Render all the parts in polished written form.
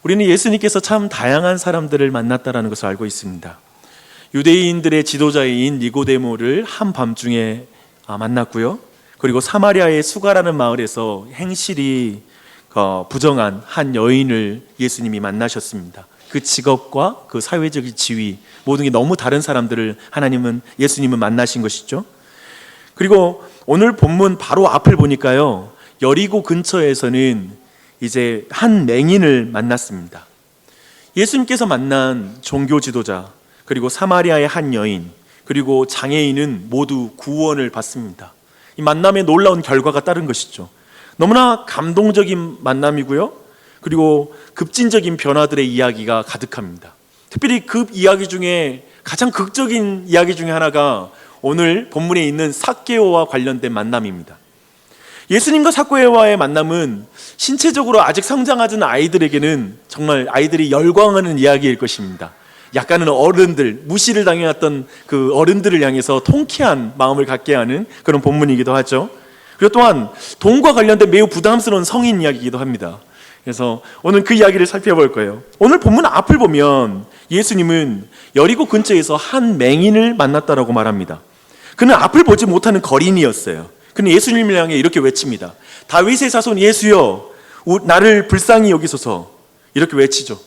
우리는 예수님께서 참 다양한 사람들을 만났다는 것을 알고 있습니다. 유대인들의 지도자인 니고데모를 한밤중에 만났고요. 그리고 사마리아의 수가라는 마을에서 행실이 부정한 한 여인을 예수님이 만나셨습니다. 그 직업과 그 사회적인 지위, 모든 게 너무 다른 사람들을 예수님은 만나신 것이죠. 그리고 오늘 본문 바로 앞을 보니까요, 여리고 근처에서는 이제 한 맹인을 만났습니다. 예수님께서 만난 종교 지도자, 그리고 사마리아의 한 여인, 그리고 장애인은 모두 구원을 받습니다. 이 만남에 놀라운 결과가 따른 것이죠. 너무나 감동적인 만남이고요, 그리고 급진적인 변화들의 이야기가 가득합니다. 특별히 그 이야기 중에 가장 극적인 이야기 중에 하나가 오늘 본문에 있는 삭개오와 관련된 만남입니다. 예수님과 삭개오와의 만남은 신체적으로 아직 성장하지 않은 아이들에게는 정말 아이들이 열광하는 이야기일 것입니다. 약간은 어른들, 무시를 당해왔던 그 어른들을 향해서 통쾌한 마음을 갖게 하는 그런 본문이기도 하죠. 그리고 또한 돈과 관련된 매우 부담스러운 성인 이야기이기도 합니다. 그래서 오늘 그 이야기를 살펴볼 거예요. 오늘 본문 앞을 보면 예수님은 여리고 근처에서 한 맹인을 만났다라고 말합니다. 그는 앞을 보지 못하는 거린이었어요. 그는 예수님을 향해 이렇게 외칩니다. 다윗의 자손 예수여, 나를 불쌍히 여기소서. 이렇게 외치죠.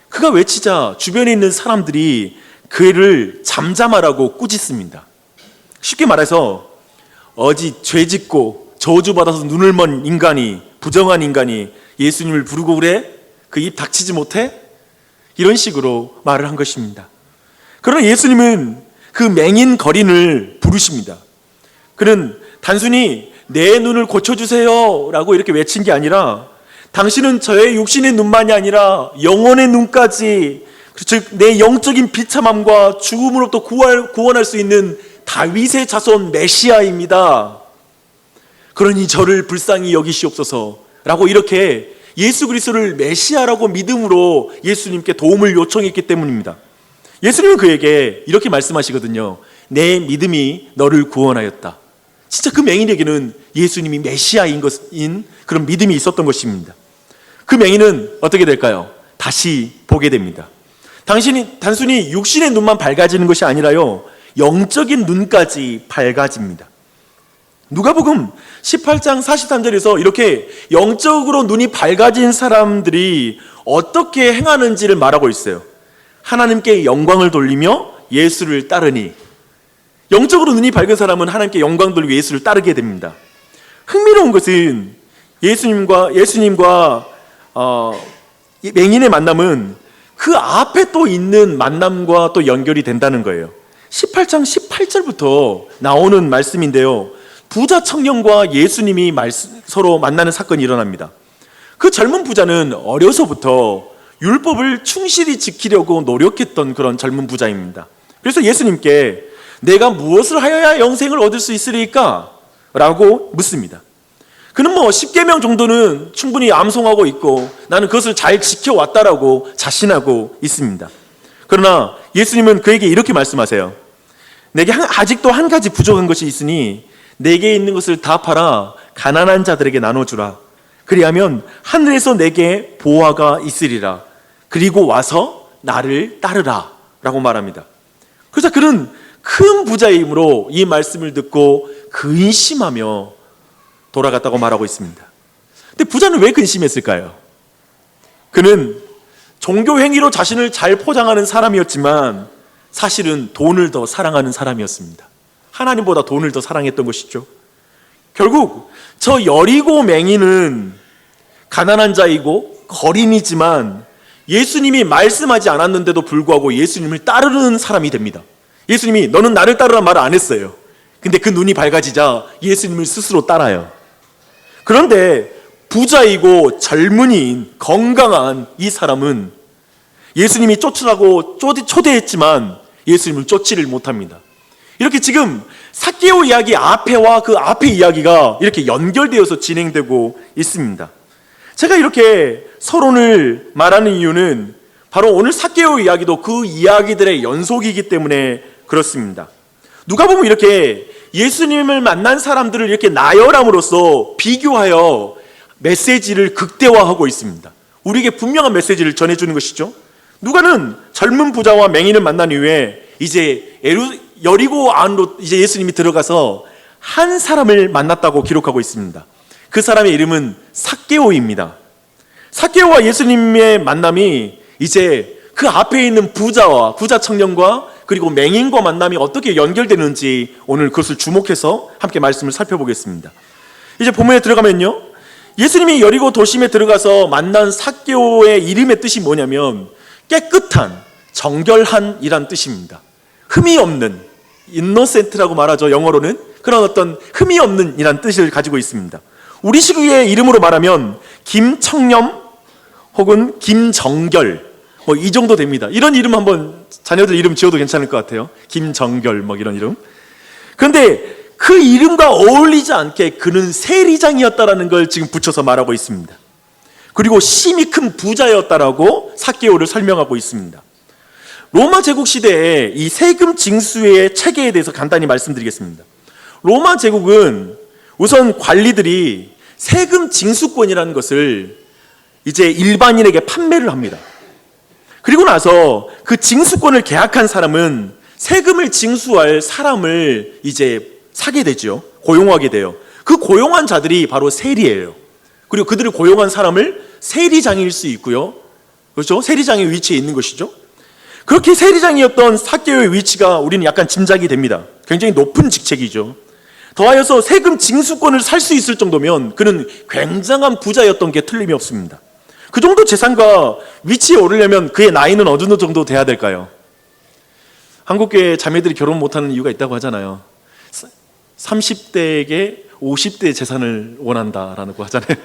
그가 외치자 주변에 있는 사람들이 그를 잠잠하라고 꾸짖습니다. 쉽게 말해서 어지 죄짓고 저주받아서 눈을 먼 인간이, 부정한 인간이 예수님을 부르고 그래? 그 입 닥치지 못해? 이런 식으로 말을 한 것입니다. 그러나 예수님은 그 맹인 거린을 부르십니다. 그는 단순히 내 눈을 고쳐주세요 라고 이렇게 외친 게 아니라, 당신은 저의 육신의 눈만이 아니라 영혼의 눈까지, 즉 내 영적인 비참함과 죽음으로부터 구원할 수 있는 다윗의 자손 메시아입니다. 그러니 저를 불쌍히 여기시옵소서 라고 이렇게 예수 그리스도를 메시아라고 믿음으로 예수님께 도움을 요청했기 때문입니다. 예수님은 그에게 이렇게 말씀하시거든요. 내 믿음이 너를 구원하였다. 진짜 그 맹인에게는 예수님이 메시아인 그런 믿음이 있었던 것입니다. 그 맹인은 어떻게 될까요? 다시 보게 됩니다. 단순히 육신의 눈만 밝아지는 것이 아니라요, 영적인 눈까지 밝아집니다. 누가복음 18장 43절에서 이렇게 영적으로 눈이 밝아진 사람들이 어떻게 행하는지를 말하고 있어요. 하나님께 영광을 돌리며 예수를 따르니. 영적으로 눈이 밝은 사람은 하나님께 영광 돌리고 예수를 따르게 됩니다. 흥미로운 것은 예수님과 맹인의 만남은 그 앞에 또 있는 만남과 또 연결이 된다는 거예요. 18장 18절부터 나오는 말씀인데요, 부자 청년과 예수님이 서로 만나는 사건이 일어납니다. 그 젊은 부자는 어려서부터 율법을 충실히 지키려고 노력했던 그런 젊은 부자입니다. 그래서 예수님께 내가 무엇을 하여야 영생을 얻을 수 있으리까? 라고 묻습니다. 그는 10계명 정도는 충분히 암송하고 있고 나는 그것을 잘 지켜왔다라고 자신하고 있습니다. 그러나 예수님은 그에게 이렇게 말씀하세요. 내게 아직도 한 가지 부족한 것이 있으니 내게 있는 것을 다 팔아 가난한 자들에게 나눠주라. 그리하면 하늘에서 내게 보화가 있으리라. 그리고 와서 나를 따르라 라고 말합니다. 그래서 그는 큰 부자이므로 이 말씀을 듣고 근심하며 돌아갔다고 말하고 있습니다. 근데 부자는 왜 근심했을까요? 그는 종교 행위로 자신을 잘 포장하는 사람이었지만 사실은 돈을 더 사랑하는 사람이었습니다. 하나님보다 돈을 더 사랑했던 것이죠. 결국 저 여리고 맹인은 가난한 자이고 거린이지만 예수님이 말씀하지 않았는데도 불구하고 예수님을 따르는 사람이 됩니다. 예수님이 너는 나를 따르라 말을 안 했어요. 근데 그 눈이 밝아지자 예수님을 스스로 따라요. 그런데 부자이고 젊은이인 건강한 이 사람은 예수님이 쫓으라고 초대했지만 예수님을 쫓지를 못합니다. 이렇게 지금 삭개오 이야기 앞에와 그 앞의 이야기가 이렇게 연결되어서 진행되고 있습니다. 제가 이렇게 서론을 말하는 이유는 바로 오늘 삭개오 이야기도 그 이야기들의 연속이기 때문에 그렇습니다. 누가 보면 이렇게 예수님을 만난 사람들을 이렇게 나열함으로써 비교하여 메시지를 극대화하고 있습니다. 우리에게 분명한 메시지를 전해주는 것이죠. 누가는 젊은 부자와 맹인을 만난 이후에 이제 여리고 안으로 이제 예수님이 들어가서 한 사람을 만났다고 기록하고 있습니다. 그 사람의 이름은 삭개오입니다. 삭개오와 예수님의 만남이 이제 그 앞에 있는 부자 청년과 그리고 맹인과 만남이 어떻게 연결되는지 오늘 그것을 주목해서 함께 말씀을 살펴보겠습니다. 이제 본문에 들어가면요, 예수님이 여리고 도심에 들어가서 만난 삭개오의 이름의 뜻이 뭐냐면 깨끗한, 정결한이란 뜻입니다. 흠이 없는, innocent라고 말하죠. 영어로는 그런 어떤 흠이 없는 이란 뜻을 가지고 있습니다. 우리식의 이름으로 말하면 김청렴 혹은 김정결 이 정도 됩니다. 이런 이름 한번 자녀들 이름 지어도 괜찮을 것 같아요. 김정결 이런 이름. 그런데 그 이름과 어울리지 않게 그는 세리장이었다라는 걸 지금 붙여서 말하고 있습니다. 그리고 심히 큰 부자였다라고 삭개오를 설명하고 있습니다. 로마 제국 시대에 이 세금 징수의 체계에 대해서 간단히 말씀드리겠습니다. 로마 제국은 우선 관리들이 세금 징수권이라는 것을 이제 일반인에게 판매를 합니다. 그리고 나서 그 징수권을 계약한 사람은 세금을 징수할 사람을 이제 사게 되죠. 고용하게 돼요. 그 고용한 자들이 바로 세리예요. 그리고 그들을 고용한 사람을 세리장일 수 있고요. 그렇죠? 세리장의 위치에 있는 것이죠. 그렇게 세리장이었던 삭개오의 위치가 우리는 약간 짐작이 됩니다. 굉장히 높은 직책이죠. 더하여서 세금 징수권을 살 수 있을 정도면 그는 굉장한 부자였던 게 틀림이 없습니다. 그 정도 재산과 위치에 오르려면 그의 나이는 어느 정도 돼야 될까요? 한국교회 자매들이 결혼 못하는 이유가 있다고 하잖아요. 30대에게 50대 재산을 원한다라고 하잖아요.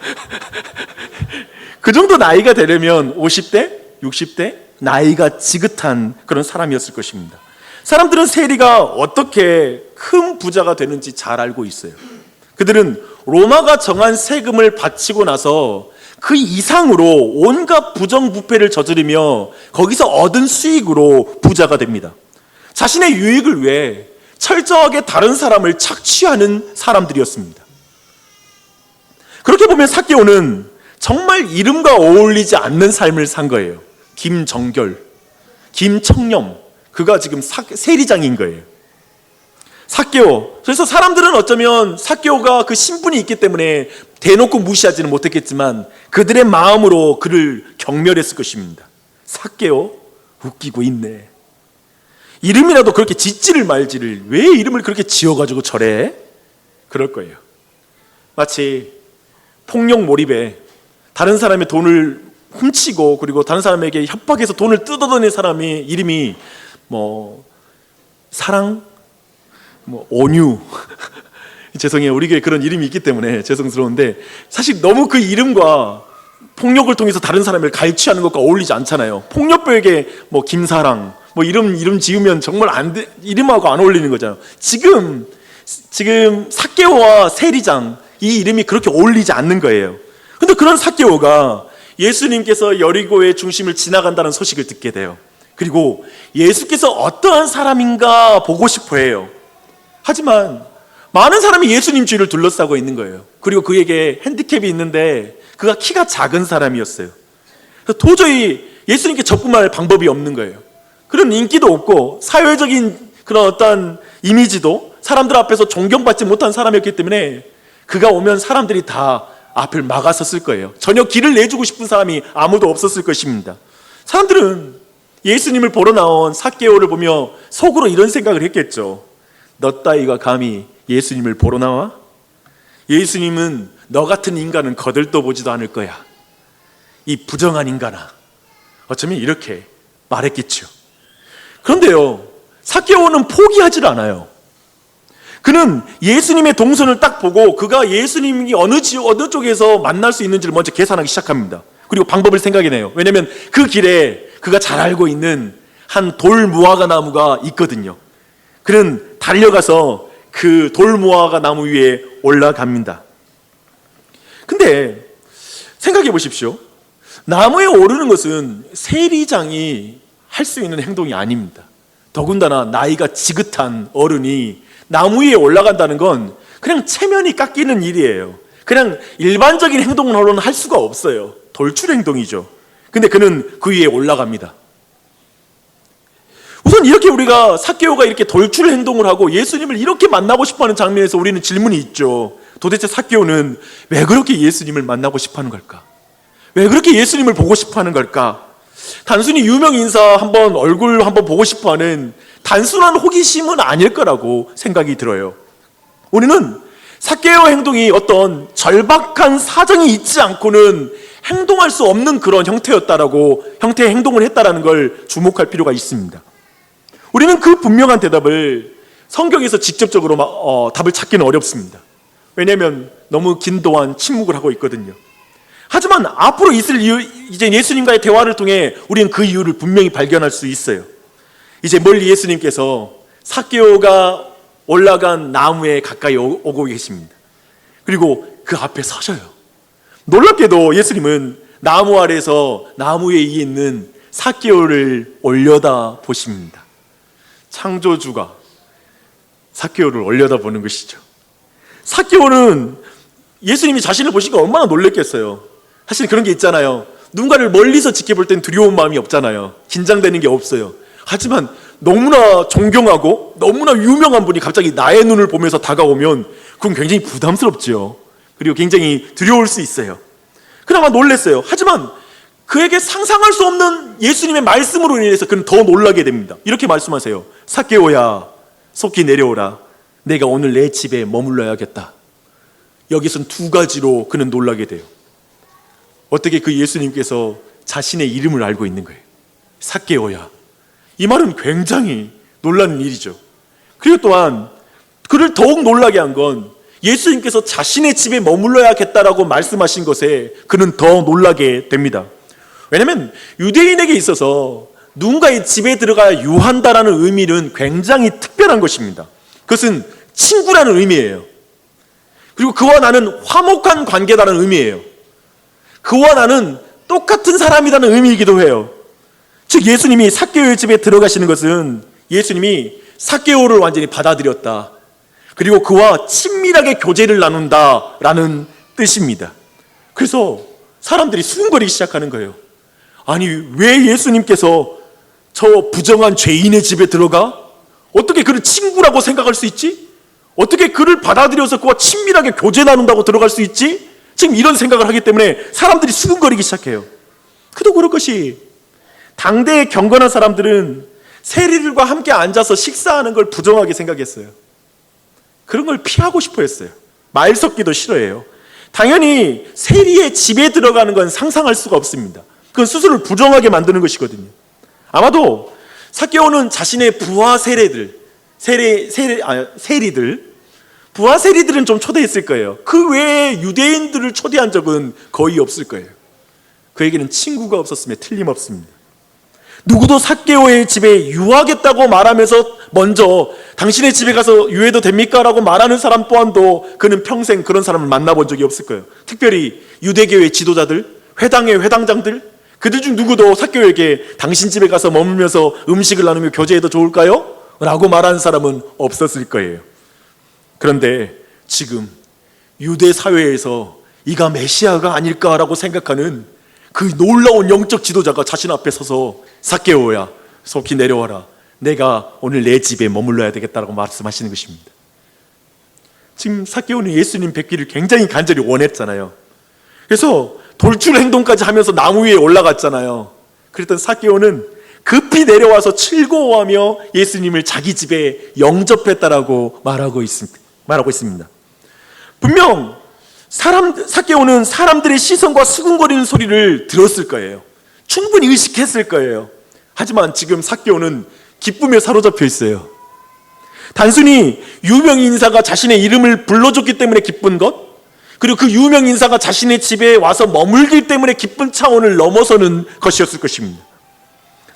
그 정도 나이가 되려면 50대, 60대 나이가 지긋한 그런 사람이었을 것입니다. 사람들은 세리가 어떻게 큰 부자가 되는지 잘 알고 있어요. 그들은 로마가 정한 세금을 바치고 나서 그 이상으로 온갖 부정부패를 저지르며 거기서 얻은 수익으로 부자가 됩니다. 자신의 유익을 위해 철저하게 다른 사람을 착취하는 사람들이었습니다. 그렇게 보면 삭개오는 정말 이름과 어울리지 않는 삶을 산 거예요. 김정결, 김청렴, 그가 지금 세리장인 거예요. 삭개오. 그래서 사람들은 어쩌면 삭개오가 그 신분이 있기 때문에 대놓고 무시하지는 못했겠지만 그들의 마음으로 그를 경멸했을 것입니다. 삭개오, 웃기고 있네. 이름이라도 그렇게 짓지를 말지를 왜 이름을 그렇게 지어가지고 저래? 그럴 거예요. 마치 폭력 몰입에 다른 사람의 돈을 훔치고 그리고 다른 사람에게 협박해서 돈을 뜯어내는 사람이 이름이 사랑, 온유. 죄송해요. 우리 교회에 그런 이름이 있기 때문에 죄송스러운데 사실 너무 그 이름과 폭력을 통해서 다른 사람을 갈취하는 것과 어울리지 않잖아요. 폭력배에게 김사랑 이름 지으면 정말 안 돼. 이름하고 안 어울리는 거잖아요. 지금 삭개오와 세리장 이 이름이 그렇게 어울리지 않는 거예요. 근데 그런 삭개오가 예수님께서 여리고의 중심을 지나간다는 소식을 듣게 돼요. 그리고 예수께서 어떠한 사람인가 보고 싶어 해요. 하지만 많은 사람이 예수님 주위를 둘러싸고 있는 거예요. 그리고 그에게 핸디캡이 있는데 그가 키가 작은 사람이었어요. 그래서 도저히 예수님께 접근할 방법이 없는 거예요. 그런 인기도 없고 사회적인 그런 어떤 이미지도 사람들 앞에서 존경받지 못한 사람이었기 때문에 그가 오면 사람들이 다 앞을 막아섰을 거예요. 전혀 길을 내주고 싶은 사람이 아무도 없었을 것입니다. 사람들은 예수님을 보러 나온 삭개오를 보며 속으로 이런 생각을 했겠죠. 너 따위가 감히 예수님을 보러 나와? 예수님은 너 같은 인간은 거들떠 보지도 않을 거야. 이 부정한 인간아. 어쩌면 이렇게 말했겠죠. 그런데요, 삭개오는 포기하질 않아요. 그는 예수님의 동선을 딱 보고 그가 예수님이 어느 쪽에서 만날 수 있는지를 먼저 계산하기 시작합니다. 그리고 방법을 생각해내요. 왜냐하면 그 길에 그가 잘 알고 있는 한 돌 무화과 나무가 있거든요. 그는 달려가서 그 돌 무화과 나무 위에 올라갑니다. 근데 생각해 보십시오. 나무에 오르는 것은 세리장이 할 수 있는 행동이 아닙니다. 더군다나 나이가 지긋한 어른이 나무 위에 올라간다는 건 그냥 체면이 깎이는 일이에요. 그냥 일반적인 행동으로는 할 수가 없어요. 돌출 행동이죠. 근데 그는 그 위에 올라갑니다. 우선 이렇게 우리가 삭개오가 이렇게 돌출 행동을 하고 예수님을 이렇게 만나고 싶어하는 장면에서 우리는 질문이 있죠. 도대체 삭개오는 왜 그렇게 예수님을 만나고 싶어하는 걸까? 왜 그렇게 예수님을 보고 싶어하는 걸까? 단순히 유명 인사 한번 얼굴 한번 보고 싶어하는 단순한 호기심은 아닐 거라고 생각이 들어요. 우리는 삭개오 행동이 어떤 절박한 사정이 있지 않고는 행동할 수 없는 그런 형태의 행동을 했다라는 걸 주목할 필요가 있습니다. 우리는 그 분명한 대답을 성경에서 직접적으로 답을 찾기는 어렵습니다. 왜냐하면 너무 긴 동안 침묵을 하고 있거든요. 하지만 앞으로 있을 이유, 이제 예수님과의 대화를 통해 우리는 그 이유를 분명히 발견할 수 있어요. 이제 멀리 예수님께서 삭개오가 올라간 나무에 가까이 오고 계십니다. 그리고 그 앞에 서셔요. 놀랍게도 예수님은 나무 아래서 나무 위에 있는 삭개오를 올려다 보십니다. 창조주가 삭개오를 올려다보는 것이죠. 삭개오는 예수님이 자신을 보시고 얼마나 놀랬겠어요. 사실 그런 게 있잖아요. 누군가를 멀리서 지켜볼 땐 두려운 마음이 없잖아요. 긴장되는 게 없어요. 하지만 너무나 존경하고 너무나 유명한 분이 갑자기 나의 눈을 보면서 다가오면 그건 굉장히 부담스럽죠. 그리고 굉장히 두려울 수 있어요. 그나마 놀랬어요. 하지만 그에게 상상할 수 없는 예수님의 말씀으로 인해서 그는 더 놀라게 됩니다. 이렇게 말씀하세요. 삭개오야, 속히 내려오라. 내가 오늘 내 집에 머물러야겠다. 여기선 두 가지로 그는 놀라게 돼요. 어떻게 그 예수님께서 자신의 이름을 알고 있는 거예요. 삭개오야. 이 말은 굉장히 놀라는 일이죠. 그리고 또한 그를 더욱 놀라게 한 건 예수님께서 자신의 집에 머물러야겠다라고 말씀하신 것에 그는 더 놀라게 됩니다. 왜냐하면 유대인에게 있어서 누군가의 집에 들어가 유한다라는 의미는 굉장히 특별한 것입니다. 그것은 친구라는 의미예요. 그리고 그와 나는 화목한 관계라는 의미예요. 그와 나는 똑같은 사람이라는 의미이기도 해요. 즉 예수님이 삭개오의 집에 들어가시는 것은 예수님이 삭개오를 완전히 받아들였다. 그리고 그와 친밀하게 교제를 나눈다라는 뜻입니다. 그래서 사람들이 수군거리기 시작하는 거예요. 아니 왜 예수님께서 저 부정한 죄인의 집에 들어가? 어떻게 그를 친구라고 생각할 수 있지? 어떻게 그를 받아들여서 그와 친밀하게 교제 나눈다고 들어갈 수 있지? 지금 이런 생각을 하기 때문에 사람들이 수군거리기 시작해요. 그도 그럴 것이 당대의 경건한 사람들은 세리들과 함께 앉아서 식사하는 걸 부정하게 생각했어요. 그런 걸 피하고 싶어 했어요. 말 섞기도 싫어해요. 당연히 세리의 집에 들어가는 건 상상할 수가 없습니다. 그건 스스로를 부정하게 만드는 것이거든요. 아마도 삭개오는 자신의 부하 세리들, 부하 세리들은 좀 초대했을 거예요. 그 외에 유대인들을 초대한 적은 거의 없을 거예요. 그에게는 친구가 없었음에 틀림없습니다. 누구도 삭개오의 집에 유하겠다고 말하면서 먼저 당신의 집에 가서 유해도 됩니까? 라고 말하는 사람 또한도 그는 평생 그런 사람을 만나본 적이 없을 거예요. 특별히 유대교의 지도자들, 회당의 회당장들, 그들 중 누구도 삭개오에게 당신 집에 가서 머물면서 음식을 나누며 교제해도 좋을까요? 라고 말하는 사람은 없었을 거예요. 그런데 지금 유대 사회에서 이가 메시아가 아닐까라고 생각하는 그 놀라운 영적 지도자가 자신 앞에 서서 삭개오야, 속히 내려와라. 내가 오늘 내 집에 머물러야 되겠다라고 말씀하시는 것입니다. 지금 삭개오는 예수님 뵙기를 굉장히 간절히 원했잖아요. 그래서 돌출 행동까지 하면서 나무 위에 올라갔잖아요. 그랬던 삭개오는 급히 내려와서 즐거워하며 예수님을 자기 집에 영접했다라고 말하고 있습니다. 분명 삭개오는 사람들의 시선과 수군거리는 소리를 들었을 거예요. 충분히 의식했을 거예요. 하지만 지금 삭개오는 기쁨에 사로잡혀 있어요. 단순히 유명 인사가 자신의 이름을 불러줬기 때문에 기쁜 것, 그리고 그 유명 인사가 자신의 집에 와서 머물기 때문에 기쁜 차원을 넘어서는 것이었을 것입니다.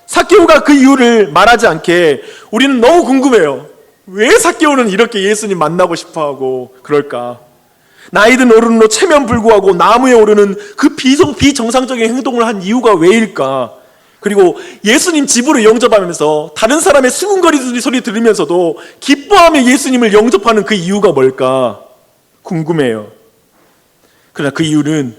삭개오가 그 이유를 말하지 않게 우리는 너무 궁금해요. 왜 삭개오는 이렇게 예수님 만나고 싶어하고 그럴까? 나이든 어른으로 체면불구하고 나무에 오르는 그 비정상적인 행동을 한 이유가 왜일까? 그리고 예수님 집으로 영접하면서 다른 사람의 수군거리는 소리 들으면서도 기뻐하며 예수님을 영접하는 그 이유가 뭘까? 궁금해요. 그러나 그 이유는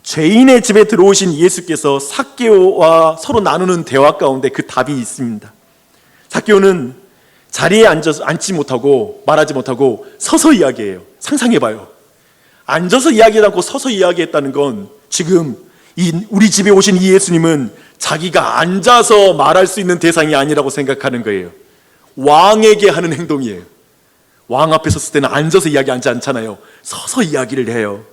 죄인의 집에 들어오신 예수께서 삭개오와 서로 나누는 대화 가운데 그 답이 있습니다. 삭개오는 자리에 앉지 못하고 말하지 못하고 서서 이야기해요. 상상해봐요. 앉아서 이야기하지 않고 서서 이야기했다는 건 지금 우리 집에 오신 이 예수님은 자기가 앉아서 말할 수 있는 대상이 아니라고 생각하는 거예요. 왕에게 하는 행동이에요. 왕 앞에 섰을 때는 앉아서 이야기하지 않잖아요. 서서 이야기를 해요.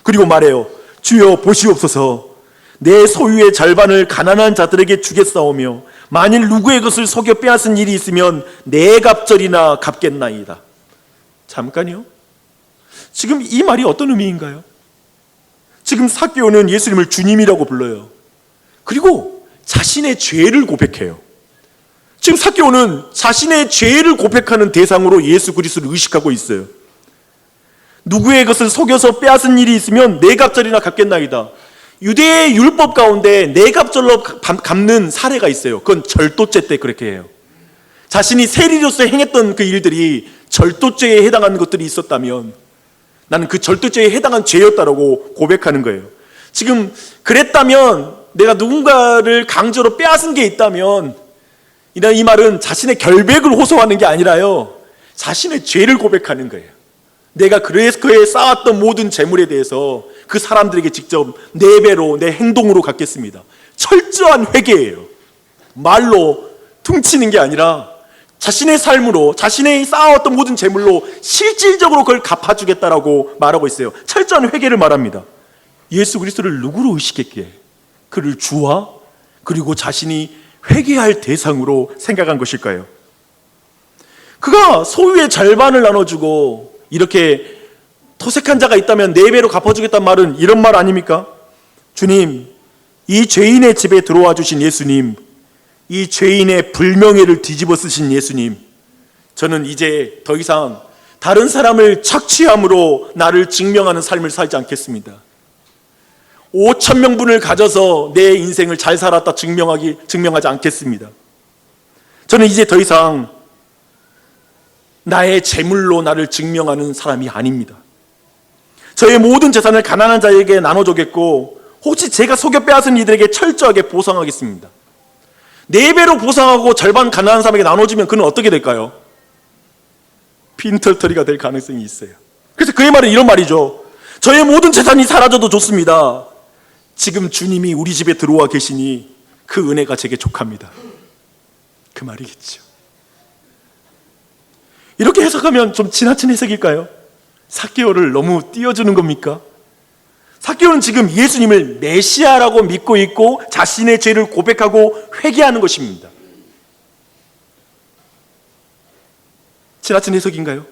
그리고 말해요. 주여 보시옵소서, 내 소유의 절반을 가난한 자들에게 주겠사오며 만일 누구의 것을 속여 빼앗은 일이 있으면 네 갑절이나 갚겠나이다. 잠깐요. 지금 이 말이 어떤 의미인가요? 지금 삭개오는 예수님을 주님이라고 불러요. 그리고 자신의 죄를 고백해요. 지금 삭개오는 자신의 죄를 고백하는 대상으로 예수 그리스도를 의식하고 있어요. 누구의 것을 속여서 빼앗은 일이 있으면 네 갑절이나 갚겠나이다. 유대의 율법 가운데 네 갑절로 갚는 사례가 있어요. 그건 절도죄 때 그렇게 해요. 자신이 세리로서 행했던 그 일들이 절도죄에 해당하는 것들이 있었다면 나는 그 절도죄에 해당한 죄였다라고 고백하는 거예요. 지금 그랬다면, 내가 누군가를 강제로 빼앗은 게 있다면, 이 말은 자신의 결백을 호소하는 게 아니라요, 자신의 죄를 고백하는 거예요. 내가 그래서 그에 쌓았던 모든 재물에 대해서 그 사람들에게 직접 네 배로 내 행동으로 갚겠습니다. 철저한 회개예요. 말로 퉁치는 게 아니라 자신의 삶으로, 자신의 쌓아왔던 모든 재물로 실질적으로 그걸 갚아주겠다라고 말하고 있어요. 철저한 회개를 말합니다. 예수 그리스도를 누구로 의식했기에 그를 주와 그리고 자신이 회개할 대상으로 생각한 것일까요? 그가 소유의 절반을 나눠주고 이렇게 토색한 자가 있다면 네 배로 갚아주겠다는 말은 이런 말 아닙니까? 주님, 이 죄인의 집에 들어와 주신 예수님, 이 죄인의 불명예를 뒤집어 쓰신 예수님, 저는 이제 더 이상 다른 사람을 착취함으로 나를 증명하는 삶을 살지 않겠습니다. 5,000명분을 가져서 내 인생을 잘 살았다 증명하지 않겠습니다. 저는 이제 더 이상 나의 재물로 나를 증명하는 사람이 아닙니다. 저의 모든 재산을 가난한 자에게 나눠주겠고, 혹시 제가 속여 빼앗은 이들에게 철저하게 보상하겠습니다. 네 배로 보상하고 절반 가난한 사람에게 나눠주면 그는 어떻게 될까요? 빈털터리가 될 가능성이 있어요. 그래서 그의 말은 이런 말이죠. 저의 모든 재산이 사라져도 좋습니다. 지금 주님이 우리 집에 들어와 계시니 그 은혜가 제게 족합니다. 그 말이겠죠. 이렇게 해석하면 좀 지나친 해석일까요? 삭개오를 너무 띄워주는 겁니까? 삭개오는 지금 예수님을 메시아라고 믿고 있고 자신의 죄를 고백하고 회개하는 것입니다. 지나친 해석인가요?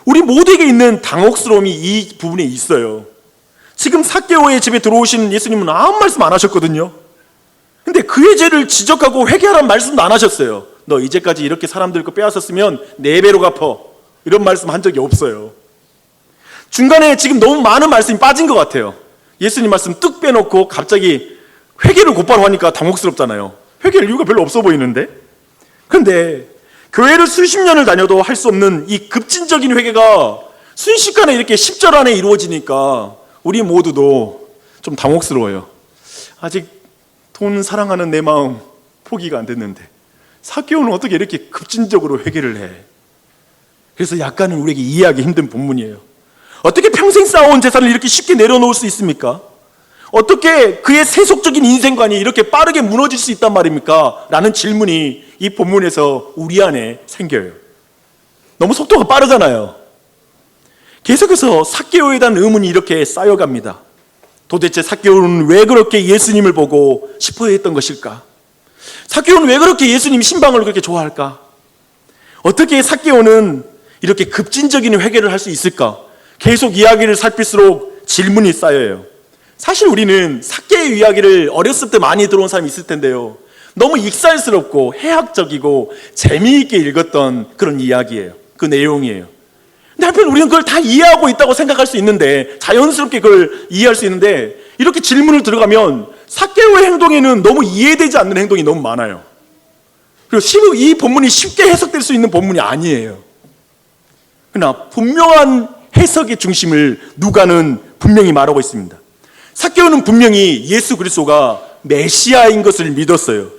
우리 모두에게 있는 당혹스러움이 이 부분에 있어요. 지금 삭개오의 집에 들어오신 예수님은 아무 말씀 안 하셨거든요. 근데 그의 죄를 지적하고 회개하라는 말씀도 안 하셨어요. 너 이제까지 이렇게 사람들 거 빼앗았으면 네 배로 갚어, 이런 말씀 한 적이 없어요. 중간에 지금 너무 많은 말씀이 빠진 것 같아요. 예수님 말씀 뚝 빼놓고 갑자기 회개를 곧바로 하니까 당혹스럽잖아요. 회개할 이유가 별로 없어 보이는데. 그런데 교회를 수십 년을 다녀도 할 수 없는 이 급진적인 회개가 순식간에 이렇게 10절 안에 이루어지니까 우리 모두도 좀 당혹스러워요. 아직 돈 사랑하는 내 마음 포기가 안 됐는데 삭개오는 어떻게 이렇게 급진적으로 회개를 해? 그래서 약간은 우리에게 이해하기 힘든 본문이에요. 어떻게 평생 쌓아온 재산을 이렇게 쉽게 내려놓을 수 있습니까? 어떻게 그의 세속적인 인생관이 이렇게 빠르게 무너질 수 있단 말입니까? 라는 질문이 이 본문에서 우리 안에 생겨요. 너무 속도가 빠르잖아요. 계속해서 삭개오에 대한 의문이 이렇게 쌓여갑니다. 도대체 삭개오는 왜 그렇게 예수님을 보고 싶어 했던 것일까? 삭개오는 왜 그렇게 예수님 신방을 그렇게 좋아할까? 어떻게 삭개오는 이렇게 급진적인 회개를 할 수 있을까? 계속 이야기를 살필수록 질문이 쌓여요. 사실 우리는 삭개의 이야기를 어렸을 때 많이 들어온 사람이 있을 텐데요, 너무 익살스럽고 해학적이고 재미있게 읽었던 그런 이야기예요. 그 내용이에요. 근데 한편 우리는 그걸 다 이해하고 있다고 생각할 수 있는데, 자연스럽게 그걸 이해할 수 있는데, 이렇게 질문을 들어가면 삭개오의 행동에는 너무 이해되지 않는 행동이 너무 많아요. 그리고 이 본문이 쉽게 해석될 수 있는 본문이 아니에요. 그러나 분명한 해석의 중심을 누가는 분명히 말하고 있습니다. 삭개오는 분명히 예수 그리스도가 메시아인 것을 믿었어요.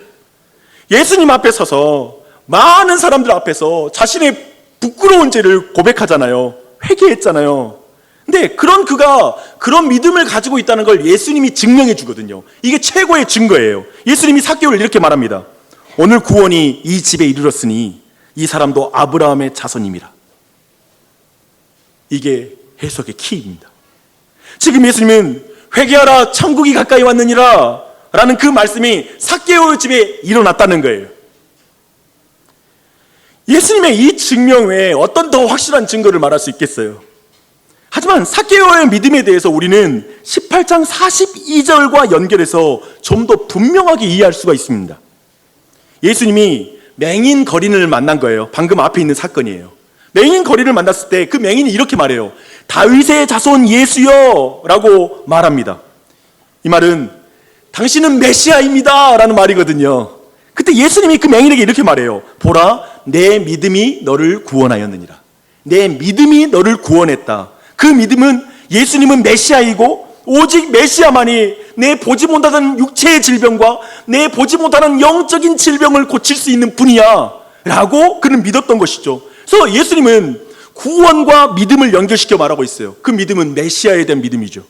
예수님 앞에 서서 많은 사람들 앞에서 자신의 부끄러운 죄를 고백하잖아요. 회개했잖아요. 근데 그가 그런 믿음을 가지고 있다는 걸 예수님이 증명해 주거든요. 이게 최고의 증거예요. 예수님이 삭개오를 이렇게 말합니다. 오늘 구원이 이 집에 이르렀으니 이 사람도 아브라함의 자손임이라. 이게 해석의 키입니다. 지금 예수님은 회개하라 천국이 가까이 왔느니라 라는 그 말씀이 삭개오의 집에 일어났다는 거예요. 예수님의 이 증명 외에 어떤 더 확실한 증거를 말할 수 있겠어요? 하지만 삭개오의 믿음에 대해서 우리는 18장 42절과 연결해서 좀 더 분명하게 이해할 수가 있습니다. 예수님이 맹인 거린을 만난 거예요. 방금 앞에 있는 사건이에요. 맹인 거린을 만났을 때 그 맹인이 이렇게 말해요. 다윗의 자손 예수여 라고 말합니다. 이 말은 당신은 메시아입니다 라는 말이거든요. 그때 예수님이 그 맹인에게 이렇게 말해요. 보라, 내 믿음이 너를 구원하였느니라. 내 믿음이 너를 구원했다. 그 믿음은 예수님은 메시아이고 오직 메시아만이 내 보지 못하는 육체의 질병과 내 보지 못하는 영적인 질병을 고칠 수 있는 분이야 라고 그는 믿었던 것이죠. 그래서 예수님은 구원과 믿음을 연결시켜 말하고 있어요. 그 믿음은 메시아에 대한 믿음이죠.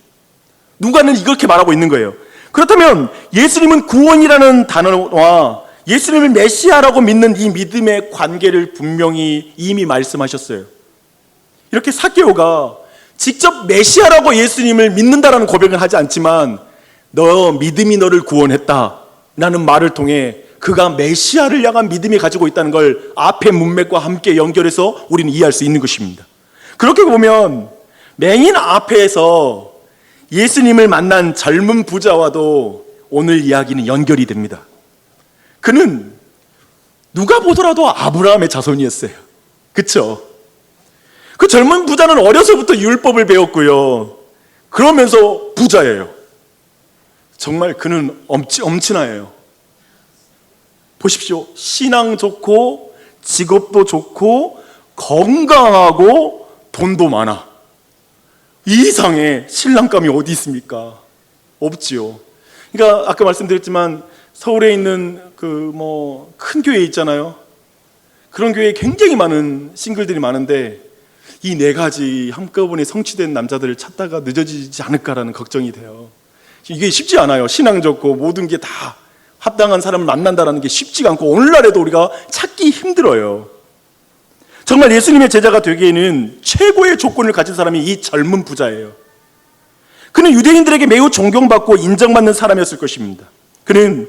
누가는 이렇게 말하고 있는 거예요. 그렇다면 예수님은 구원이라는 단어와 예수님을 메시아라고 믿는 이 믿음의 관계를 분명히 이미 말씀하셨어요. 이렇게 삭개오가 직접 메시아라고 예수님을 믿는다라는 고백은 하지 않지만 너 믿음이 너를 구원했다 라는 말을 통해 그가 메시아를 향한 믿음이 가지고 있다는 걸 앞의 문맥과 함께 연결해서 우리는 이해할 수 있는 것입니다. 그렇게 보면 맹인 앞에서 예수님을 만난 젊은 부자와도 오늘 이야기는 연결이 됩니다. 그는 누가 보더라도 아브라함의 자손이었어요. 그렇죠? 그 젊은 부자는 어려서부터 율법을 배웠고요. 그러면서 부자예요. 정말 그는 엄친아예요. 보십시오. 신앙 좋고 직업도 좋고 건강하고 돈도 많아. 이 이상의 신랑감이 어디 있습니까? 없지요. 그러니까 아까 말씀드렸지만 서울에 있는 큰 교회 있잖아요. 그런 교회에 굉장히 많은 싱글들이 많은데 이 네 가지 한꺼번에 성취된 남자들을 찾다가 늦어지지 않을까라는 걱정이 돼요. 이게 쉽지 않아요. 신앙 좋고 모든 게 다 합당한 사람을 만난다는 게 쉽지가 않고 오늘날에도 우리가 찾기 힘들어요. 정말 예수님의 제자가 되기에는 최고의 조건을 가진 사람이 이 젊은 부자예요. 그는 유대인들에게 매우 존경받고 인정받는 사람이었을 것입니다. 그는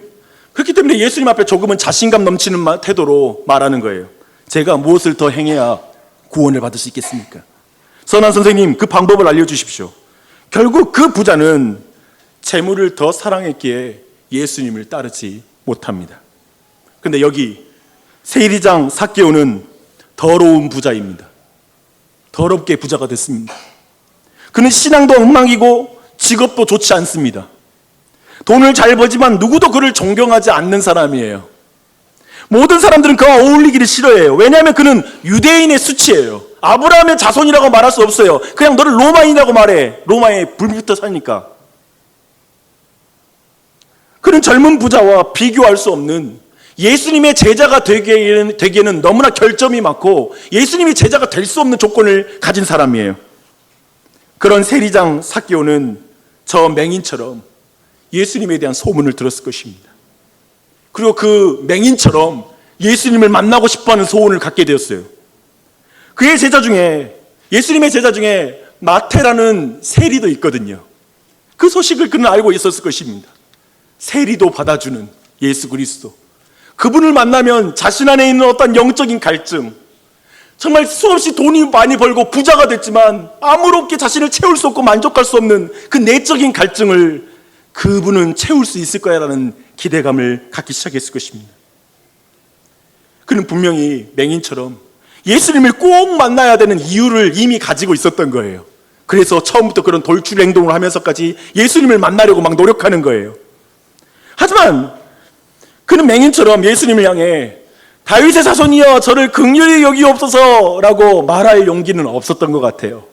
그렇기 때문에 예수님 앞에 조금은 자신감 넘치는 태도로 말하는 거예요. 제가 무엇을 더 행해야 구원을 받을 수 있겠습니까? 선한 선생님, 그 방법을 알려주십시오. 결국 그 부자는 재물을 더 사랑했기에 예수님을 따르지 못합니다. 그런데 여기 세리장 삭개오는 더러운 부자입니다. 더럽게 부자가 됐습니다. 그는 신앙도 엉망이고 직업도 좋지 않습니다. 돈을 잘 벌지만 누구도 그를 존경하지 않는 사람이에요. 모든 사람들은 그와 어울리기를 싫어해요. 왜냐하면 그는 유대인의 수치예요. 아브라함의 자손이라고 말할 수 없어요. 그냥 너를 로마인이라고 말해. 로마에 불붙어 사니까. 그는 젊은 부자와 비교할 수 없는 예수님의 제자가 되기에는 너무나 결점이 많고 예수님의 제자가 될 수 없는 조건을 가진 사람이에요. 그런 세리장 삭개오는 저 맹인처럼 예수님에 대한 소문을 들었을 것입니다. 그리고 그 맹인처럼 예수님을 만나고 싶어하는 소원을 갖게 되었어요. 그의 제자 중에, 예수님의 제자 중에 마태라는 세리도 있거든요. 그 소식을 그는 알고 있었을 것입니다. 세리도 받아주는 예수 그리스도, 그분을 만나면 자신 안에 있는 어떤 영적인 갈증, 정말 수없이 돈이 많이 벌고 부자가 됐지만 아무렇게 자신을 채울 수 없고 만족할 수 없는 그 내적인 갈증을 그분은 채울 수 있을 거야라는 기대감을 갖기 시작했을 것입니다. 그는 분명히 맹인처럼 예수님을 꼭 만나야 되는 이유를 이미 가지고 있었던 거예요. 그래서 처음부터 그런 돌출 행동을 하면서까지 예수님을 만나려고 막 노력하는 거예요. 하지만 그는 맹인처럼 예수님을 향해 다윗의 자손이여 저를 긍휼히 여기옵소서 라고 말할 용기는 없었던 것 같아요.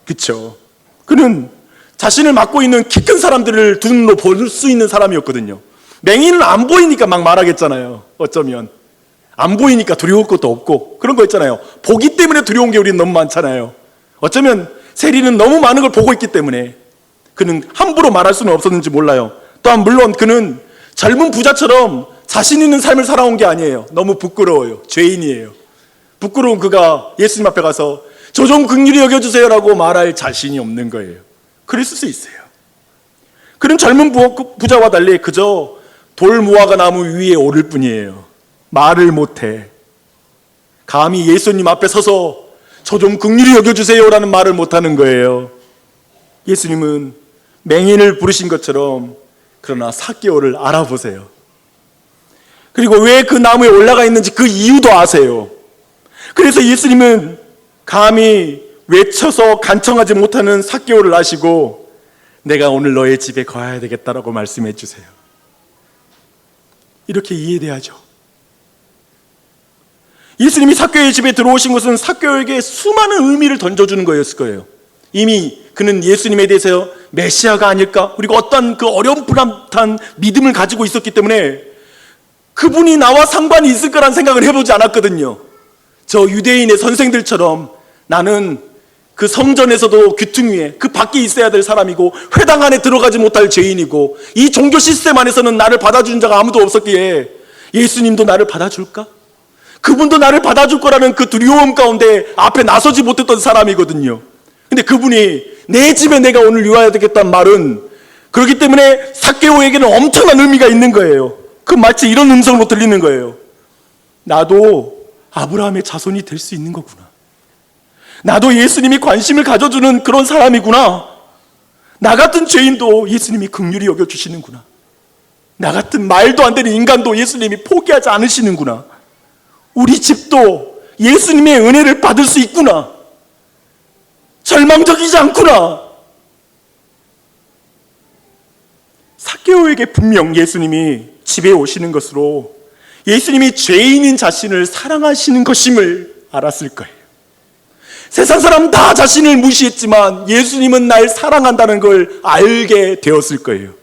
그렇죠? 그는 자신을 맡고 있는 키 큰 사람들을 두 눈으로 볼 수 있는 사람이었거든요. 맹인은 안 보이니까 막 말하겠잖아요. 어쩌면 안 보이니까 두려울 것도 없고 그런 거 있잖아요. 보기 때문에 두려운 게 우리는 너무 많잖아요. 어쩌면 세리는 너무 많은 걸 보고 있기 때문에 그는 함부로 말할 수는 없었는지 몰라요. 또한 물론 그는 젊은 부자처럼 자신 있는 삶을 살아온 게 아니에요. 너무 부끄러워요. 죄인이에요. 부끄러운 그가 예수님 앞에 가서 저 좀 긍휼히 여겨주세요라고 말할 자신이 없는 거예요. 그랬을 수 있어요. 그는 젊은 부자와 달리 그저 돌무화과 나무 위에 오를 뿐이에요. 말을 못해. 감히 예수님 앞에 서서 저 좀 긍휼히 여겨주세요라는 말을 못하는 거예요. 예수님은 맹인을 부르신 것처럼 그러나 삭개오를 알아보세요. 그리고 왜 그 나무에 올라가 있는지 그 이유도 아세요. 그래서 예수님은 감히 외쳐서 간청하지 못하는 삭개오를 아시고 내가 오늘 너의 집에 거해야 되겠다라고 말씀해 주세요. 이렇게 이해돼야죠. 예수님이 삭개오의 집에 들어오신 것은 삭개오에게 수많은 의미를 던져주는 거였을 거예요. 이미 그는 예수님에 대해서 메시아가 아닐까, 그리고 어떤 그 어렴풋한 믿음을 가지고 있었기 때문에 그분이 나와 상관이 있을 거란 생각을 해보지 않았거든요. 저 유대인의 선생들처럼 나는 그 성전에서도 귀퉁 위에 그 밖에 있어야 될 사람이고 회당 안에 들어가지 못할 죄인이고 이 종교 시스템 안에서는 나를 받아주는 자가 아무도 없었기에 예수님도 나를 받아줄까? 그분도 나를 받아줄 거라는 그 두려움 가운데 앞에 나서지 못했던 사람이거든요. 근데 그분이 내 집에 내가 오늘 유하여야 되겠다는 말은 그렇기 때문에 삭개오에게는 엄청난 의미가 있는 거예요. 그 마치 이런 음성으로 들리는 거예요. 나도 아브라함의 자손이 될 수 있는 거구나. 나도 예수님이 관심을 가져주는 그런 사람이구나. 나 같은 죄인도 예수님이 긍휼히 여겨주시는구나. 나 같은 말도 안 되는 인간도 예수님이 포기하지 않으시는구나. 우리 집도 예수님의 은혜를 받을 수 있구나. 절망적이지 않구나. 삭개오에게 분명 예수님이 집에 오시는 것으로 예수님이 죄인인 자신을 사랑하시는 것임을 알았을 거예요. 세상 사람 다 자신을 무시했지만 예수님은 날 사랑한다는 걸 알게 되었을 거예요.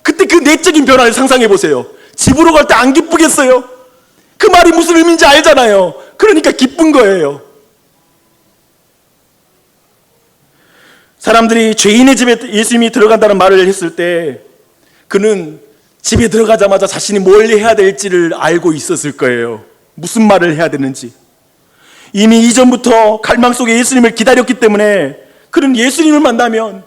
그때 그 내적인 변화를 상상해 보세요. 집으로 갈 때 안 기쁘겠어요? 그 말이 무슨 의미인지 알잖아요. 그러니까 기쁜 거예요. 사람들이 죄인의 집에 예수님이 들어간다는 말을 했을 때 그는 집에 들어가자마자 자신이 뭘 해야 될지를 알고 있었을 거예요. 무슨 말을 해야 되는지. 이미 이전부터 갈망 속에 예수님을 기다렸기 때문에 그는 예수님을 만나면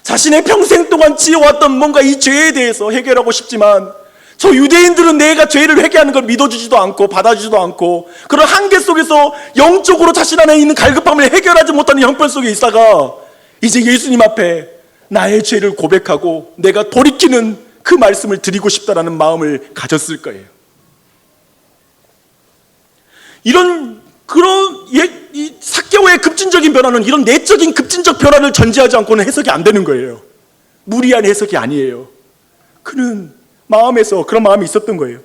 자신의 평생 동안 지어왔던 뭔가 이 죄에 대해서 해결하고 싶지만 저 유대인들은 내가 죄를 회개하는 걸 믿어주지도 않고 받아주지도 않고 그런 한계 속에서 영적으로 자신 안에 있는 갈급함을 해결하지 못하는 형편 속에 있다가 이제 예수님 앞에 나의 죄를 고백하고 내가 돌이키는 그 말씀을 드리고 싶다라는 마음을 가졌을 거예요. 이 삭개오의 급진적인 변화는 이런 내적인 급진적 변화를 전제하지 않고는 해석이 안 되는 거예요. 무리한 해석이 아니에요. 그는 마음에서 그런 마음이 있었던 거예요.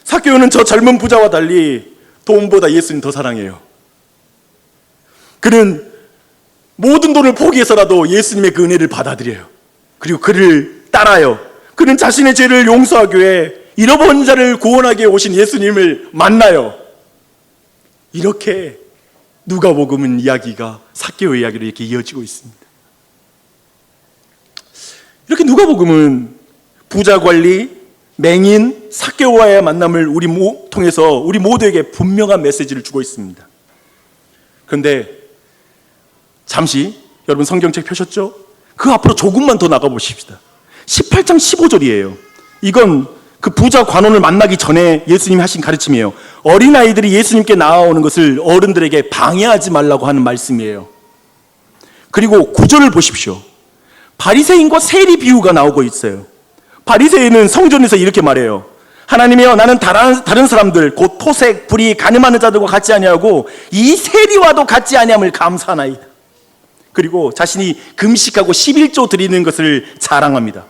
삭개오는 저 젊은 부자와 달리 돈보다 예수님 더 사랑해요. 그는 모든 돈을 포기해서라도 예수님의 그 은혜를 받아들여요. 그리고 그를 따라요. 그는 자신의 죄를 용서하기 위해 잃어버린 자를 구원하게 오신 예수님을 만나요. 이렇게 누가복음은 이야기가 삭개오의 이야기로 이렇게 이어지고 있습니다. 이렇게 누가복음은 부자 관리, 맹인, 삭개오와의 만남을 통해서 우리 모두에게 분명한 메시지를 주고 있습니다. 그런데 잠시 여러분 성경책 펴셨죠? 그 앞으로 조금만 더 나가 보십시다. 18장 15절이에요. 이건 그 부자 관원을 만나기 전에 예수님이 하신 가르침이에요. 어린아이들이 예수님께 나아오는 것을 어른들에게 방해하지 말라고 하는 말씀이에요. 그리고 9절을 보십시오. 바리새인과 세리 비유가 나오고 있어요. 바리새인은 성전에서 이렇게 말해요. 하나님이여, 나는 다른 사람들 곧 토색, 불의, 간음하는 자들과 같지 아니하고 이 세리와도 같지 아니함을 감사하나이다. 그리고 자신이 금식하고 11조 드리는 것을 자랑합니다.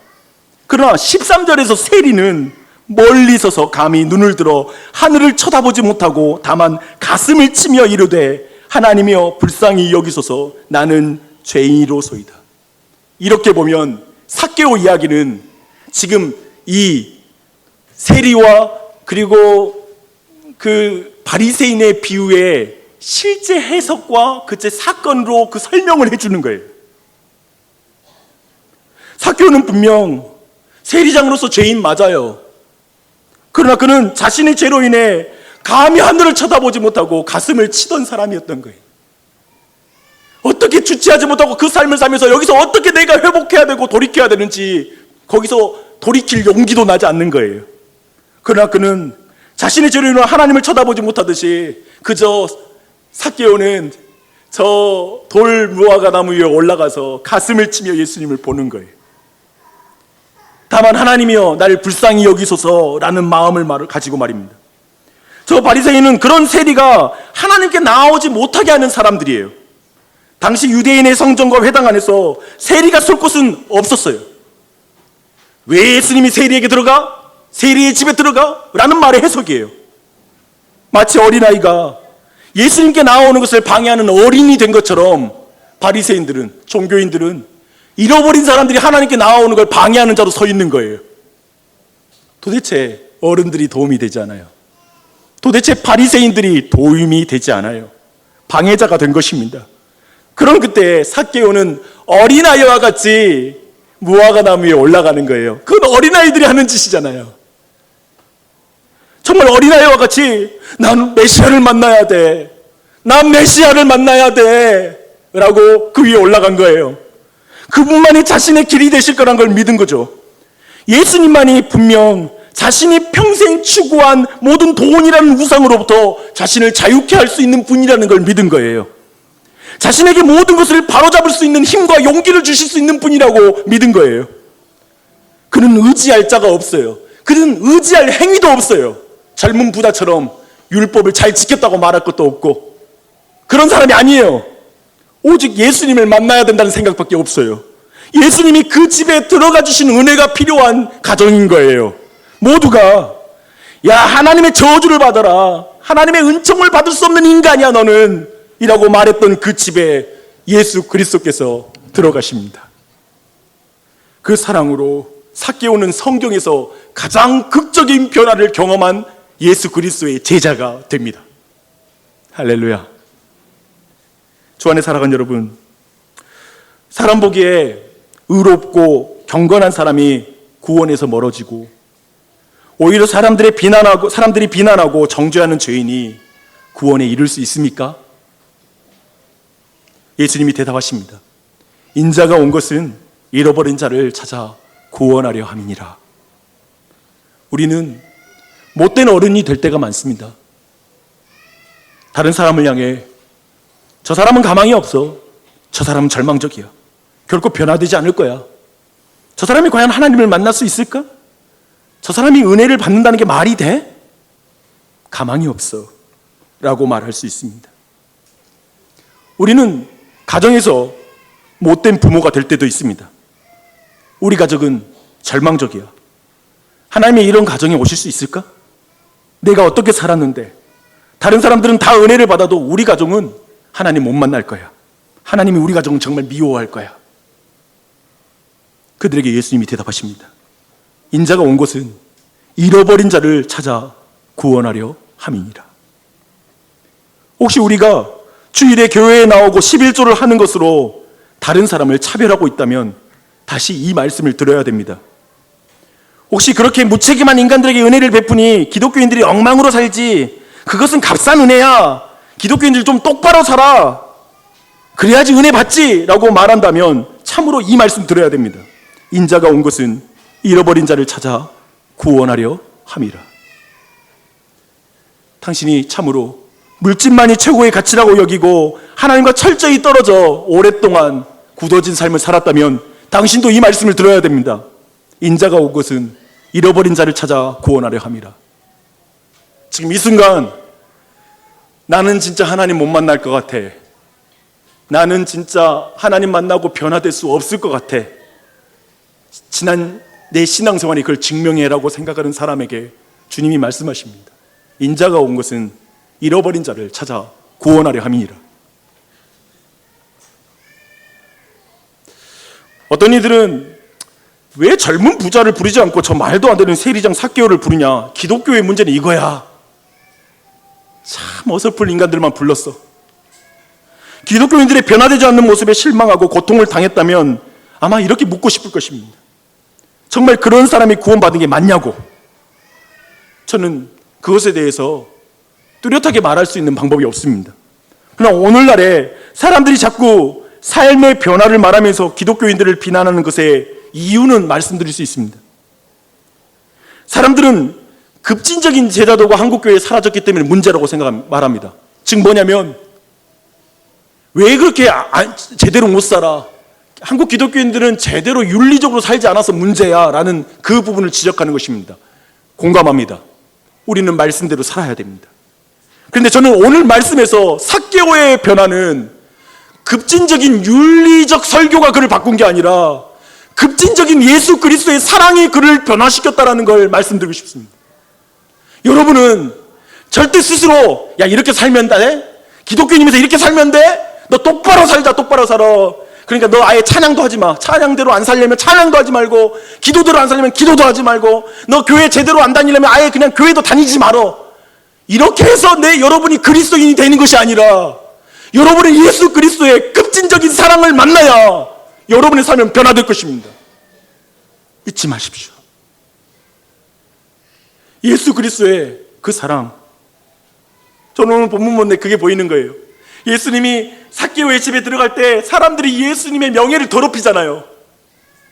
그러나 13절에서 세리는 멀리 서서 감히 눈을 들어 하늘을 쳐다보지 못하고 다만 가슴을 치며 이르되 하나님이여 불쌍히 여기소서 나는 죄인이로소이다. 이렇게 보면 삭개오 이야기는 지금 이 세리와 그리고 그 바리새인의 비유의 실제 해석과 그제 사건으로 그 설명을 해주는 거예요. 삭개오는 분명 세리장으로서 죄인 맞아요. 그러나 그는 자신의 죄로 인해 감히 하늘을 쳐다보지 못하고 가슴을 치던 사람이었던 거예요. 어떻게 주체하지 못하고 그 삶을 살면서 여기서 어떻게 내가 회복해야 되고 돌이켜야 되는지 거기서 돌이킬 용기도 나지 않는 거예요. 그러나 그는 자신의 죄로 인해 하나님을 쳐다보지 못하듯이 그저 삭개오는 저 돌 무화과 나무 위에 올라가서 가슴을 치며 예수님을 보는 거예요. 다만 하나님이여 나를 불쌍히 여기소서라는 마음을 가지고 말입니다. 저 바리새인은 그런 세리가 하나님께 나아오지 못하게 하는 사람들이에요. 당시 유대인의 성전과 회당 안에서 세리가 설 곳은 없었어요. 왜 예수님이 세리에게 들어가? 세리의 집에 들어가? 라는 말의 해석이에요. 마치 어린아이가 예수님께 나아오는 것을 방해하는 어린이 된 것처럼 바리새인들은, 종교인들은 잃어버린 사람들이 하나님께 나아오는 걸 방해하는 자로 서 있는 거예요. 도대체 어른들이 도움이 되지 않아요. 도대체 바리새인들이 도움이 되지 않아요. 방해자가 된 것입니다. 그런 그때 삭개오는 어린아이와 같이 무화과 나무 위에 올라가는 거예요. 그건 어린아이들이 하는 짓이잖아요. 정말 어린아이와 같이 난 메시아를 만나야 돼. 난 메시아를 만나야 돼. 라고 그 위에 올라간 거예요. 그분만이 자신의 길이 되실 거란 걸 믿은 거죠. 예수님만이 분명 자신이 평생 추구한 모든 돈이라는 우상으로부터 자신을 자유케 할 수 있는 분이라는 걸 믿은 거예요. 자신에게 모든 것을 바로잡을 수 있는 힘과 용기를 주실 수 있는 분이라고 믿은 거예요. 그는 의지할 자가 없어요. 그는 의지할 행위도 없어요. 젊은 부자처럼 율법을 잘 지켰다고 말할 것도 없고 그런 사람이 아니에요. 오직 예수님을 만나야 된다는 생각밖에 없어요. 예수님이 그 집에 들어가 주신 은혜가 필요한 가정인 거예요. 모두가 야 하나님의 저주를 받아라. 하나님의 은총을 받을 수 없는 인간이야 너는. 이라고 말했던 그 집에 예수 그리스도께서 들어가십니다. 그 사랑으로 삭개오는 성경에서 가장 극적인 변화를 경험한 예수 그리스도의 제자가 됩니다. 할렐루야. 주 안에 살아간 여러분, 사람 보기에 의롭고 경건한 사람이 구원에서 멀어지고 오히려 사람들이 비난하고 정죄하는 죄인이 구원에 이를 수 있습니까? 예수님이 대답하십니다. 인자가 온 것은 잃어버린 자를 찾아 구원하려 함이니라. 우리는 못된 어른이 될 때가 많습니다. 다른 사람을 향해 저 사람은 가망이 없어. 저 사람은 절망적이야. 결코 변화되지 않을 거야. 저 사람이 과연 하나님을 만날 수 있을까? 저 사람이 은혜를 받는다는 게 말이 돼? 가망이 없어. 라고 말할 수 있습니다. 우리는 가정에서 못된 부모가 될 때도 있습니다. 우리 가족은 절망적이야. 하나님의 이런 가정에 오실 수 있을까? 내가 어떻게 살았는데 다른 사람들은 다 은혜를 받아도 우리 가정은 하나님 못 만날 거야. 하나님이 우리 가정은 정말 미워할 거야. 그들에게 예수님이 대답하십니다. 인자가 온 것은 잃어버린 자를 찾아 구원하려 함이니라. 혹시 우리가 주일에 교회에 나오고 11조를 하는 것으로 다른 사람을 차별하고 있다면 다시 이 말씀을 들어야 됩니다. 혹시 그렇게 무책임한 인간들에게 은혜를 베푸니 기독교인들이 엉망으로 살지 그것은 값싼 은혜야. 기독교인들 좀 똑바로 살아. 그래야지 은혜 받지 라고 말한다면 참으로 이 말씀 들어야 됩니다. 인자가 온 것은 잃어버린 자를 찾아 구원하려 함이라. 당신이 참으로 물질만이 최고의 가치라고 여기고 하나님과 철저히 떨어져 오랫동안 굳어진 삶을 살았다면 당신도 이 말씀을 들어야 됩니다. 인자가 온 것은 잃어버린 자를 찾아 구원하려 함이라. 지금 이 순간 나는 진짜 하나님 못 만날 것 같아. 나는 진짜 하나님 만나고 변화될 수 없을 것 같아. 지난 내 신앙생활이 그걸 증명해라고 생각하는 사람에게 주님이 말씀하십니다. 인자가 온 것은 잃어버린 자를 찾아 구원하려 함이니라. 어떤 이들은 왜 젊은 부자를 부르지 않고 저 말도 안 되는 세리장 삭개오를 부르냐? 기독교의 문제는 이거야. 참 어설픈 인간들만 불렀어. 기독교인들의 변화되지 않는 모습에 실망하고 고통을 당했다면 아마 이렇게 묻고 싶을 것입니다. 정말 그런 사람이 구원받은 게 맞냐고. 저는 그것에 대해서 뚜렷하게 말할 수 있는 방법이 없습니다. 그러나 오늘날에 사람들이 자꾸 삶의 변화를 말하면서 기독교인들을 비난하는 것의 이유는 말씀드릴 수 있습니다. 사람들은 급진적인 제자도가 한국교회에 사라졌기 때문에 문제라고 말합니다. 즉 뭐냐면 왜 그렇게 제대로 못 살아? 한국 기독교인들은 제대로 윤리적으로 살지 않아서 문제야 라는 그 부분을 지적하는 것입니다. 공감합니다. 우리는 말씀대로 살아야 됩니다. 그런데 저는 오늘 말씀에서 삭개오의 변화는 급진적인 윤리적 설교가 그를 바꾼 게 아니라 급진적인 예수 그리스도의 사랑이 그를 변화시켰다는 걸 말씀드리고 싶습니다. 여러분은 절대 스스로 야 이렇게 살면 돼? 기독교인이면서 이렇게 살면 돼? 너 똑바로 살자, 똑바로 살아. 그러니까 너 아예 찬양도 하지 마. 찬양대로 안 살려면 찬양도 하지 말고, 기도대로 안 살려면 기도도 하지 말고, 너 교회 제대로 안 다니려면 아예 그냥 교회도 다니지 말어. 이렇게 해서 여러분이 그리스도인이 되는 것이 아니라 여러분은 예수 그리스도의 급진적인 사랑을 만나야 여러분의 삶은 변화될 것입니다. 잊지 마십시오. 예수 그리스도의 그 사랑. 저는 오늘 본문 본데 그게 보이는 거예요. 예수님이 삭개오의 집에 들어갈 때 사람들이 예수님의 명예를 더럽히잖아요.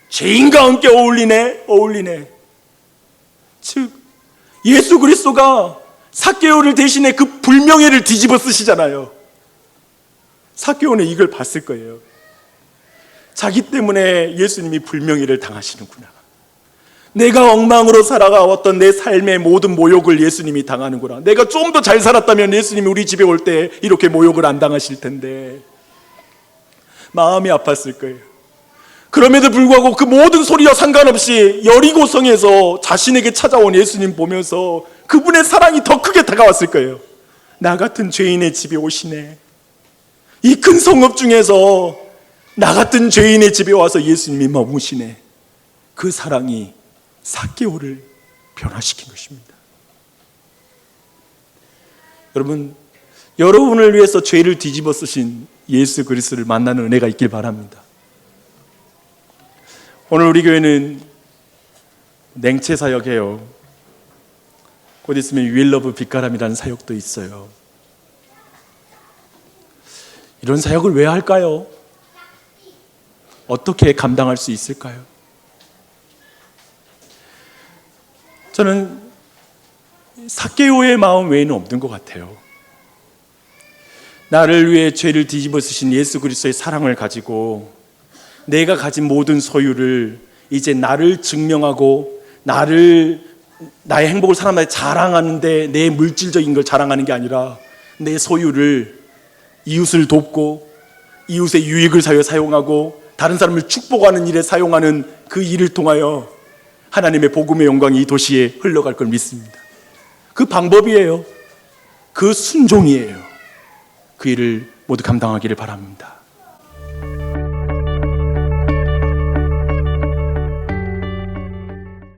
죄인과 함께 어울리네. 즉 예수 그리스도가 삭개오를 대신해 그 불명예를 뒤집어 쓰시잖아요. 삭개오는 이걸 봤을 거예요. 자기 때문에 예수님이 불명예를 당하시는구나. 내가 엉망으로 살아가왔던 내 삶의 모든 모욕을 예수님이 당하는구나. 내가 좀 더 잘 살았다면 예수님이 우리 집에 올 때 이렇게 모욕을 안 당하실 텐데. 마음이 아팠을 거예요. 그럼에도 불구하고 그 모든 소리와 상관없이 여리고성에서 자신에게 찾아온 예수님 보면서 그분의 사랑이 더 크게 다가왔을 거예요. 나 같은 죄인의 집에 오시네. 이 큰 성읍 중에서 나 같은 죄인의 집에 와서 예수님이 머무시네. 그 사랑이 삭개오를 변화시킨 것입니다. 여러분, 여러분을 위해서 죄를 뒤집어 쓰신 예수 그리스도를 만나는 은혜가 있길 바랍니다. 오늘 우리 교회는 냉채 사역해요. 곧 있으면 윌러브 빛가람이라는 사역도 있어요. 이런 사역을 왜 할까요? 어떻게 감당할 수 있을까요? 저는 삭개오의 마음 외에는 없는 것 같아요. 나를 위해 죄를 뒤집어 쓰신 예수 그리스도의 사랑을 가지고 내가 가진 모든 소유를 이제 나를 증명하고 나의 행복을 사람들한테 자랑하는데 내 물질적인 걸 자랑하는 게 아니라 내 소유를 이웃을 돕고 이웃의 유익을 사용하고 다른 사람을 축복하는 일에 사용하는 그 일을 통하여 하나님의 복음의 영광이 이 도시에 흘러갈 걸 믿습니다. 그 방법이에요. 그 순종이에요. 그 일을 모두 감당하기를 바랍니다.